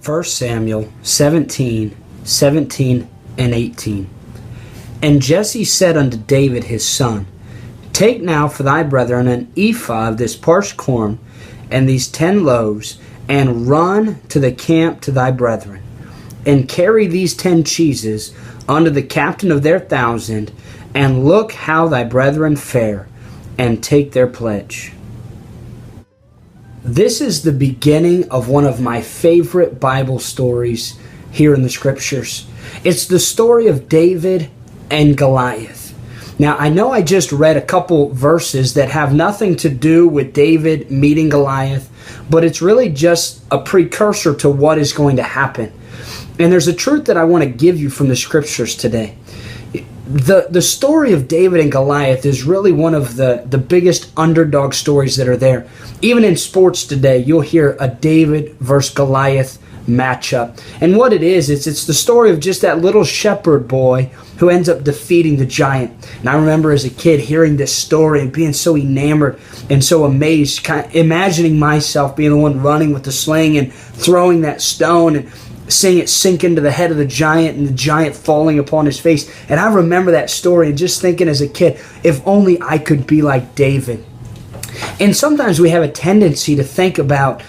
1 Samuel 17:17 and 18. And Jesse said unto David his son, Take now for thy brethren an ephah of this parched corn, and these 10 loaves, and run to the camp to thy brethren, and carry these 10 cheeses unto the captain of their 1,000, and look how thy brethren fare, and take their pledge. This is the beginning of one of my favorite Bible stories here in the Scriptures. It's the story of David and Goliath. Now, I know I just read a couple verses that have nothing to do with David meeting Goliath, but it's really just a precursor to what is going to happen. And there's a truth that I want to give you from the Scriptures today. The story of David and Goliath is really one of the biggest underdog stories that are there. Even in sports today, you'll hear a David versus Goliath matchup. And what it is, it's the story of just that little shepherd boy who ends up defeating the giant. And I remember as a kid hearing this story and being so enamored and so amazed, kind of imagining myself being the one running with the sling and throwing that stone and seeing it sink into the head of the giant and the giant falling upon his face. And I remember that story and just thinking as a kid, if only I could be like David. And sometimes we have a tendency to think about,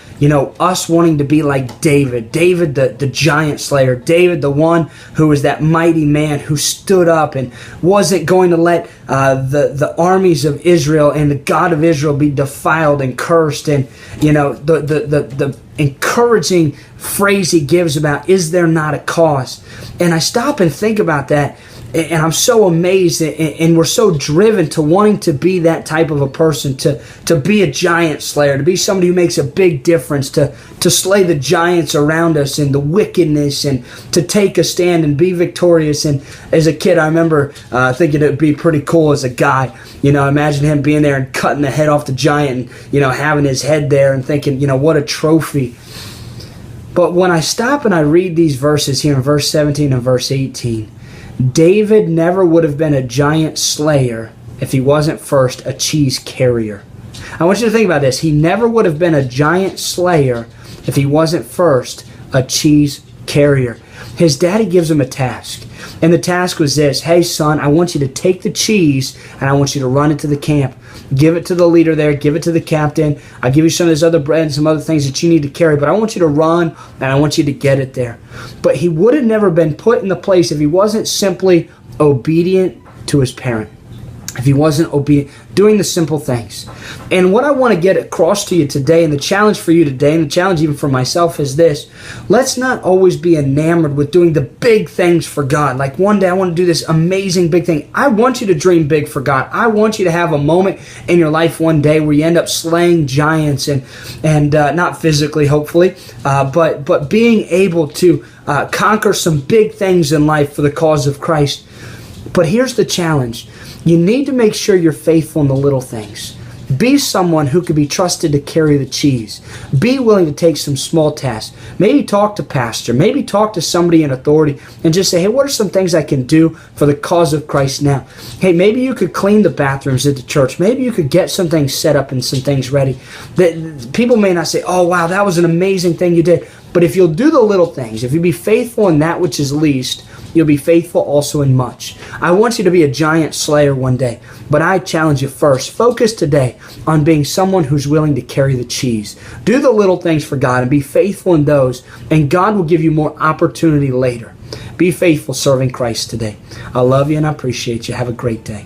us wanting to be like David. David, the giant slayer. David, the one who was that mighty man who stood up and wasn't going to let the armies of Israel and the God of Israel be defiled and cursed. And, the encouraging phrase he gives about, is there not a cause? And I stop and think about that. And I'm so amazed, and we're so driven to wanting to be that type of a person, to be a giant slayer, to be somebody who makes a big difference, to slay the giants around us and the wickedness, and to take a stand and be victorious. And as a kid, I remember thinking it would be pretty cool as a guy. Imagine him being there and cutting the head off the giant and, having his head there and thinking, what a trophy. But when I stop and I read these verses here in verse 17 and verse 18, David never would have been a giant slayer if he wasn't first a cheese carrier. I want you to think about this. He never would have been a giant slayer if he wasn't first a cheese carrier. His daddy gives him a task. And the task was this: hey, son, I want you to take the cheese and I want you to run it to the camp. Give it to the leader there. Give it to the captain. I'll give you some of this other bread and some other things that you need to carry. But I want you to run and I want you to get it there. But he would have never been put in the place if he wasn't simply obedient to his parent. If he wasn't obedient, doing the simple things. And what I want to get across to you today, and the challenge for you today, and the challenge even for myself, is this: let's not always be enamored with doing the big things for God. Like, one day I want to do this amazing big thing. I want you to dream big for God. I want you to have a moment in your life one day where you end up slaying giants, and not physically, hopefully, but being able to conquer some big things in life for the cause of Christ. But here's the challenge. You need to make sure you're faithful in the little things. Be someone who can be trusted to carry the cheese. Be willing to take some small tasks. Maybe talk to pastor. Maybe talk to somebody in authority and just say, hey, what are some things I can do for the cause of Christ now? Hey, maybe you could clean the bathrooms at the church. Maybe you could get some things set up and some things ready. That people may not say, oh, wow, that was an amazing thing you did. But if you'll do the little things, if you be faithful in that which is least, you'll be faithful also in much. I want you to be a giant slayer one day, but I challenge you first. Focus today on being someone who's willing to carry the cheese. Do the little things for God and be faithful in those, and God will give you more opportunity later. Be faithful serving Christ today. I love you and I appreciate you. Have a great day.